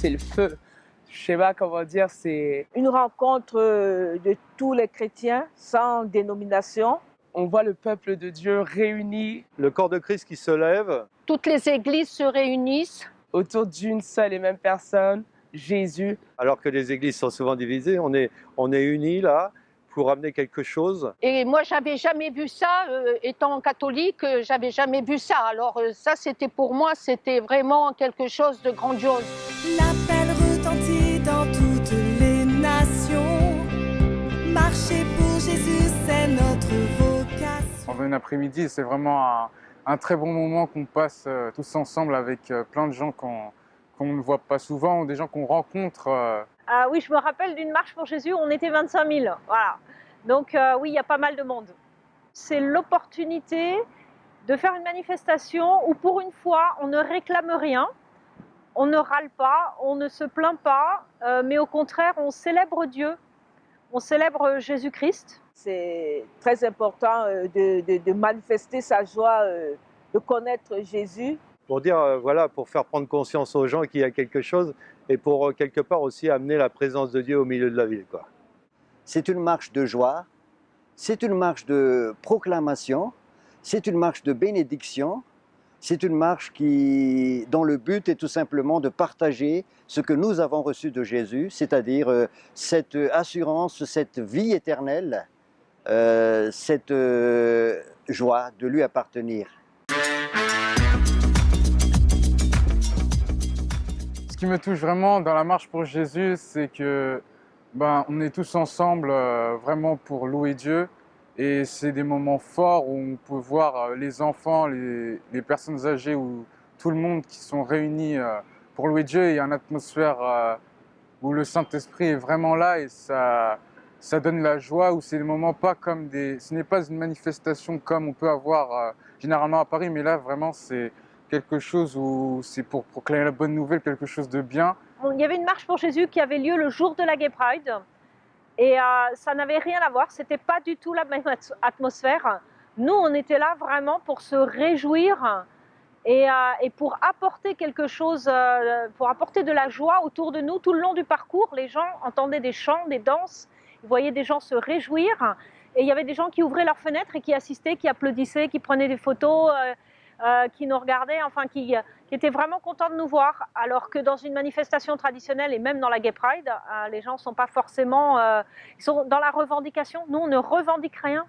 c'est le feu. Je sais pas comment dire, c'est une rencontre de tous les chrétiens sans dénomination. On voit le peuple de Dieu réuni. Le corps de Christ qui se lève. Toutes les églises se réunissent autour d'une seule et même personne, Jésus. Alors que les églises sont souvent divisées, on est unis là pour amener quelque chose. Et moi, j'avais jamais vu ça, étant catholique, j'avais jamais vu ça. Alors ça, c'était pour moi, c'était vraiment quelque chose de grandiose. L'appel retentit dans toutes les nations. Marcher pour Jésus, c'est notre vocation. Pendant une après-midi, c'est vraiment un très bon moment qu'on passe tous ensemble avec plein de gens qu'on ne voit pas souvent, ou des gens qu'on rencontre. Ah oui, je me rappelle d'une marche pour Jésus, on était 25 000. Voilà. Donc oui, il y a pas mal de monde. C'est l'opportunité de faire une manifestation où pour une fois, on ne réclame rien, on ne râle pas, on ne se plaint pas, mais au contraire, on célèbre Dieu, on célèbre Jésus-Christ. C'est très important de manifester sa joie, de connaître Jésus. Pour dire, voilà, pour faire prendre conscience aux gens qu'il y a quelque chose et pour quelque part aussi amener la présence de Dieu au milieu de la ville, quoi. C'est une marche de joie, c'est une marche de proclamation, c'est une marche de bénédiction, c'est une marche dont le but est tout simplement de partager ce que nous avons reçu de Jésus, c'est-à-dire cette assurance, cette vie éternelle, cette joie de lui appartenir. Ce qui me touche vraiment dans la marche pour Jésus, c'est que on est tous ensemble vraiment pour louer Dieu. Et c'est des moments forts où on peut voir les enfants, les personnes âgées ou tout le monde qui sont réunis pour louer Dieu. Il y a une atmosphère où le Saint-Esprit est vraiment là et ça donne la joie, où c'est des moments pas comme ce n'est pas une manifestation comme on peut avoir généralement à Paris, mais là vraiment c'est quelque chose où c'est pour proclamer la bonne nouvelle, quelque chose de bien. Il y avait une marche pour Jésus qui avait lieu le jour de la Gay Pride et ça n'avait rien à voir, c'était pas du tout la même atmosphère. Nous, on était là vraiment pour se réjouir et pour apporter quelque chose, pour apporter de la joie autour de nous tout le long du parcours. Les gens entendaient des chants, des danses, ils voyaient des gens se réjouir et il y avait des gens qui ouvraient leurs fenêtres et qui assistaient, qui applaudissaient, qui prenaient des photos, qui nous regardaient, enfin qui étaient vraiment contents de nous voir, alors que dans une manifestation traditionnelle et même dans la Gay Pride, les gens ne sont pas forcément... ils sont dans la revendication. Nous, on ne revendique rien.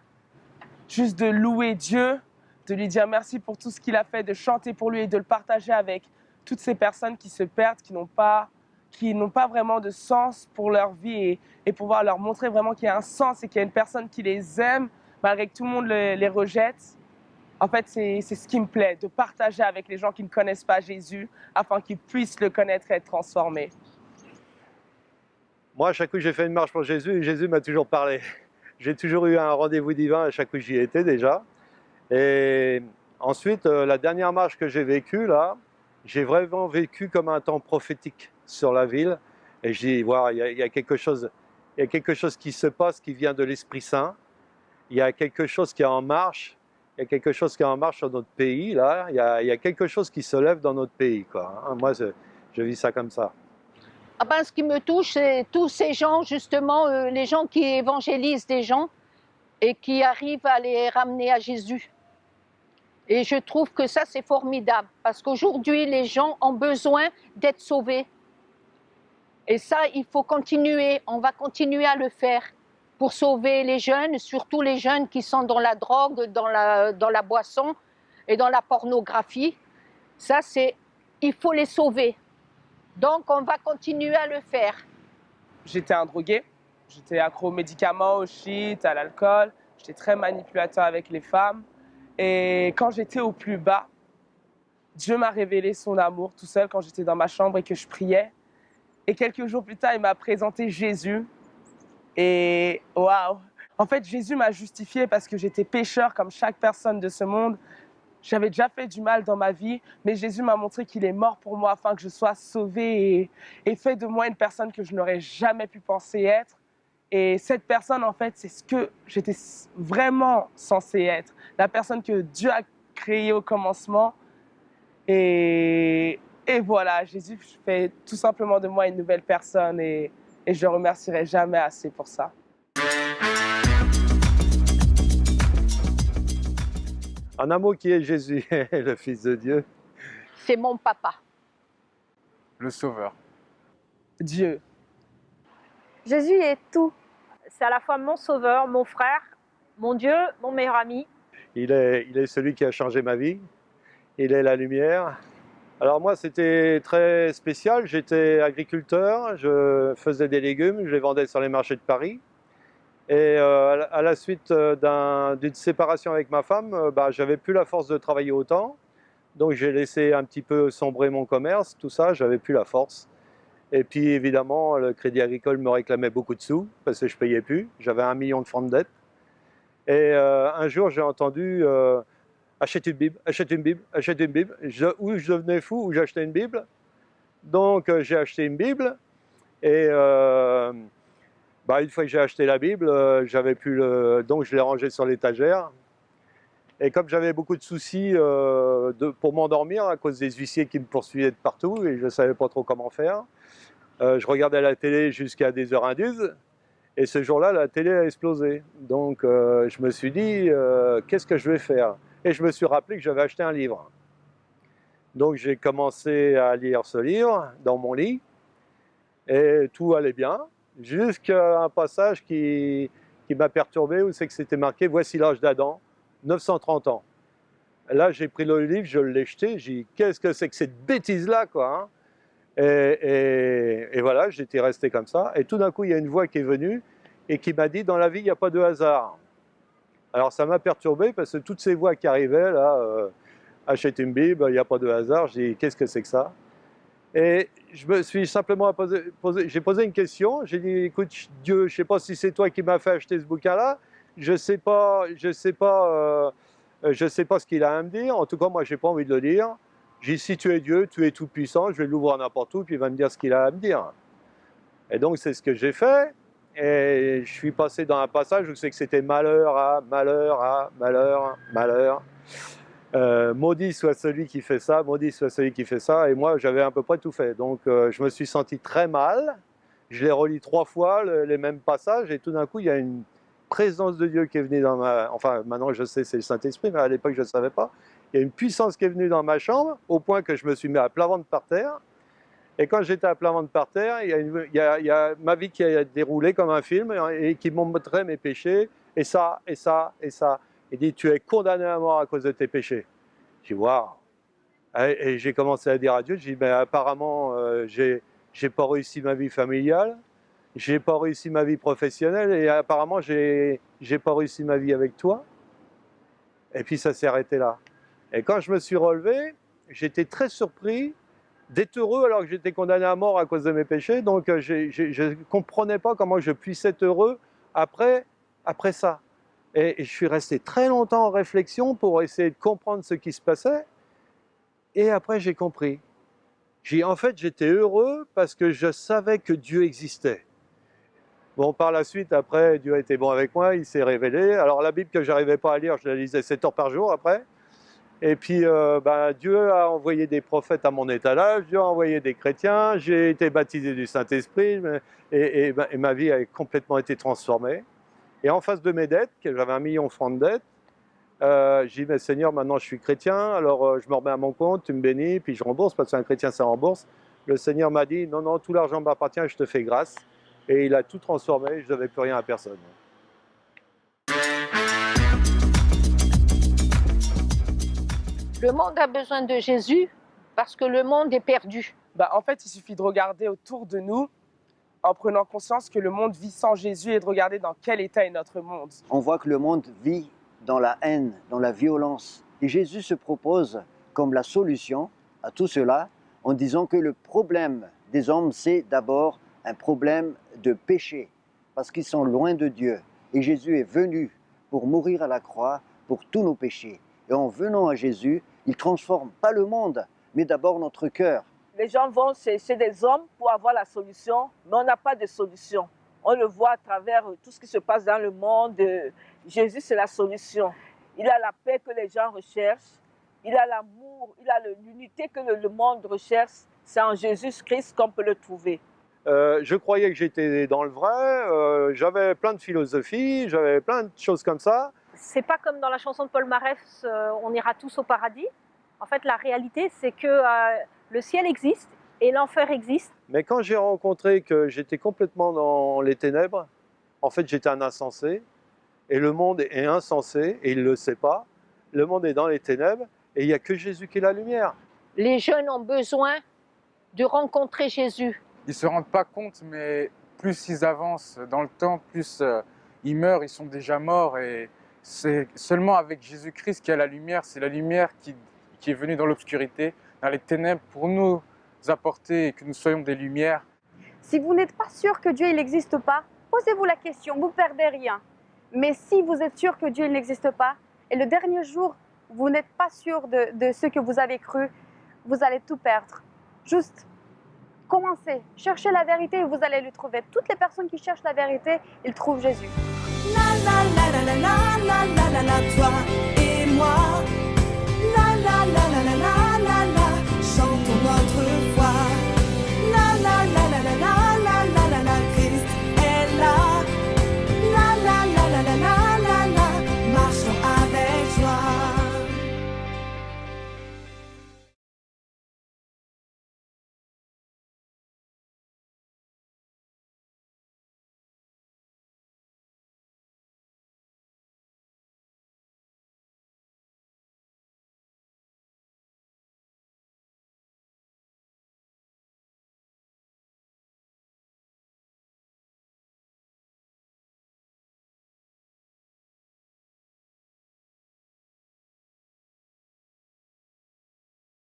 Juste de louer Dieu, de lui dire merci pour tout ce qu'il a fait, de chanter pour lui et de le partager avec toutes ces personnes qui se perdent, qui n'ont pas vraiment de sens pour leur vie et pouvoir leur montrer vraiment qu'il y a un sens et qu'il y a une personne qui les aime, malgré que tout le monde les rejette. En fait, c'est ce qui me plaît, de partager avec les gens qui ne connaissent pas Jésus, afin qu'ils puissent le connaître et être transformés. Moi, à chaque coup, j'ai fait une marche pour Jésus et Jésus m'a toujours parlé. J'ai toujours eu un rendez-vous divin à chaque coup j'y étais déjà. Et ensuite, la dernière marche que j'ai vécue, là, j'ai vraiment vécu comme un temps prophétique sur la ville. Et je dis, voilà, il y a quelque chose qui se passe, qui vient de l'Esprit Saint. Il y a quelque chose qui est en marche. Il y a quelque chose qui est en marche sur notre pays, là. Il y a quelque chose qui se lève dans notre pays, quoi. Moi, je vis ça comme ça. Ce qui me touche, c'est tous ces gens, justement, les gens qui évangélisent des gens et qui arrivent à les ramener à Jésus. Et je trouve que ça, c'est formidable, parce qu'aujourd'hui, les gens ont besoin d'être sauvés. Et ça, il faut continuer, on va continuer à le faire pour sauver les jeunes, surtout les jeunes qui sont dans la drogue, dans la boisson et dans la pornographie. Ça, il faut les sauver. Donc, on va continuer à le faire. J'étais un drogué, j'étais accro aux médicaments, au shit, à l'alcool. J'étais très manipulateur avec les femmes. Et quand j'étais au plus bas, Dieu m'a révélé son amour tout seul quand j'étais dans ma chambre et que je priais. Et quelques jours plus tard, il m'a présenté Jésus. Et waouh! En fait, Jésus m'a justifié parce que j'étais pécheur comme chaque personne de ce monde. J'avais déjà fait du mal dans ma vie, mais Jésus m'a montré qu'il est mort pour moi afin que je sois sauvé et fait de moi une personne que je n'aurais jamais pu penser être. Et cette personne, en fait, c'est ce que j'étais vraiment censé être. La personne que Dieu a créée au commencement. Et Et voilà, Jésus fait tout simplement de moi une nouvelle personne et je le remercierai jamais assez pour ça. En un mot, qui est Jésus, le Fils de Dieu? C'est mon papa. Le Sauveur. Dieu. Jésus est tout. C'est à la fois mon sauveur, mon frère, mon Dieu, mon meilleur ami. Il est celui qui a changé ma vie. Il est la lumière. Alors moi, c'était très spécial. J'étais agriculteur, je faisais des légumes, je les vendais sur les marchés de Paris. Et à la suite d'une séparation avec ma femme, j'avais plus la force de travailler autant. Donc j'ai laissé un petit peu sombrer mon commerce, tout ça, j'avais plus la force. Et puis évidemment, le Crédit Agricole me réclamait beaucoup de sous parce que je payais plus. J'avais 1 million de francs de dette. Et un jour, j'ai entendu achète une Bible, achète une Bible, achète une Bible. Ou je devenais fou, ou j'achetais une Bible. Donc j'ai acheté une Bible. Et une fois que j'ai acheté la Bible, j'avais plus donc je l'ai rangée sur l'étagère. Et comme j'avais beaucoup de soucis pour m'endormir à cause des huissiers qui me poursuivaient de partout et je ne savais pas trop comment faire, je regardais la télé jusqu'à des heures indues. Et ce jour-là, la télé a explosé. Donc je me suis dit, qu'est-ce que je vais faire? Et je me suis rappelé que j'avais acheté un livre. Donc j'ai commencé à lire ce livre dans mon lit. Et tout allait bien. Jusqu'à un passage qui m'a perturbé, où c'est que c'était marqué « Voici l'âge d'Adam, 930 ans ». Là, j'ai pris le livre, je l'ai jeté, j'ai dit « Qu'est-ce que c'est que cette bêtise-là, quoi hein ?» Et voilà, j'étais resté comme ça. Et tout d'un coup, il y a une voix qui est venue et qui m'a dit « Dans la vie, il n'y a pas de hasard ». Alors ça m'a perturbé parce que toutes ces voix qui arrivaient, là, achète une Bible, il n'y a pas de hasard. J'ai dit « Qu'est-ce que c'est que ça ?» Et je me suis simplement j'ai posé une question. J'ai dit, écoute, Dieu, je ne sais pas si c'est toi qui m'as fait acheter ce bouquin-là. Je ne sais pas ce qu'il a à me dire. En tout cas, moi, je n'ai pas envie de le lire. J'ai dit, si tu es Dieu, tu es tout puissant, je vais l'ouvrir n'importe où, puis il va me dire ce qu'il a à me dire. Et donc, c'est ce que j'ai fait. Et je suis passé dans un passage où c'est que c'était malheur à malheur à malheur, malheur. Maudit soit celui qui fait ça, maudit soit celui qui fait ça. Et moi, j'avais à peu près tout fait. Donc, je me suis senti très mal. Je l'ai relis 3 fois, les mêmes passages. Et tout d'un coup, il y a une présence de Dieu qui est venue dans ma... Enfin, maintenant, je sais, c'est le Saint-Esprit, mais à l'époque, je ne savais pas. Il y a une puissance qui est venue dans ma chambre, au point que je me suis mis à plat ventre par terre. Et quand j'étais à plat ventre par terre, il y a ma vie qui a déroulé comme un film et qui montrait mes péchés. Et ça, et ça, et ça. Il dit, tu es condamné à mort à cause de tes péchés. J'ai dit, waouh. Et j'ai commencé à dire à Dieu, j'ai dit, mais apparemment, j'ai pas réussi ma vie familiale, j'ai pas réussi ma vie professionnelle, et apparemment, j'ai pas réussi ma vie avec toi. Et puis ça s'est arrêté là. Et quand je me suis relevé, j'étais très surpris d'être heureux alors que j'étais condamné à mort à cause de mes péchés. Donc je ne comprenais pas comment je puisse être heureux après ça. Et je suis resté très longtemps en réflexion pour essayer de comprendre ce qui se passait. Et après, j'ai compris. En fait, j'étais heureux parce que je savais que Dieu existait. Bon, par la suite, après, Dieu a été bon avec moi, il s'est révélé. Alors, la Bible que je n'arrivais pas à lire, je la lisais 7 heures par jour après. Et puis, Dieu a envoyé des prophètes à mon étalage, Dieu a envoyé des chrétiens, j'ai été baptisé du Saint-Esprit et ma vie a complètement été transformée. Et en face de mes dettes, que j'avais 1 million de francs de dettes, j'ai dit, mais Seigneur, maintenant je suis chrétien, alors je me remets à mon compte, tu me bénis, puis je rembourse, parce qu'un chrétien, ça rembourse. Le Seigneur m'a dit, non, non, tout l'argent m'appartient, je te fais grâce. Et il a tout transformé, je ne devais plus rien à personne. Le monde a besoin de Jésus parce que le monde est perdu. En fait, il suffit de regarder autour de nous en prenant conscience que le monde vit sans Jésus et de regarder dans quel état est notre monde. On voit que le monde vit dans la haine, dans la violence. Et Jésus se propose comme la solution à tout cela en disant que le problème des hommes, c'est d'abord un problème de péché, parce qu'ils sont loin de Dieu. Et Jésus est venu pour mourir à la croix pour tous nos péchés. Et en venant à Jésus, il ne transforme pas le monde, mais d'abord notre cœur. Les gens vont chercher des hommes pour avoir la solution, mais on n'a pas de solution. On le voit à travers tout ce qui se passe dans le monde. Jésus, c'est la solution. Il a la paix que les gens recherchent. il a l'amour, il a l'unité que le monde recherche. C'est en Jésus-Christ qu'on peut le trouver. Je croyais que j'étais dans le vrai, j'avais plein de philosophies, j'avais plein de choses comme ça. C'est pas comme dans la chanson de Paul Marès, on ira tous au paradis. En fait, la réalité, c'est que le ciel existe et l'enfer existe. Mais quand j'ai rencontré que j'étais complètement dans les ténèbres, en fait j'étais un insensé, et le monde est insensé, et il ne le sait pas. Le monde est dans les ténèbres, et il n'y a que Jésus qui est la lumière. Les jeunes ont besoin de rencontrer Jésus. Ils ne se rendent pas compte, mais plus ils avancent dans le temps, plus ils meurent, ils sont déjà morts. Et c'est seulement avec Jésus-Christ qu'il y a la lumière. C'est la lumière qui est venue dans l'obscurité, dans les ténèbres, pour nous apporter que nous soyons des lumières. Si vous n'êtes pas sûr que Dieu n'existe pas, posez-vous la question, vous ne perdez rien. Mais si vous êtes sûr que Dieu n'existe pas, et le dernier jour, vous n'êtes pas sûr de ce que vous avez cru, vous allez tout perdre. Juste commencez, cherchez la vérité et vous allez le trouver. Toutes les personnes qui cherchent la vérité, ils trouvent Jésus. La la la la la la la la la la, toi et moi. La la la la la la.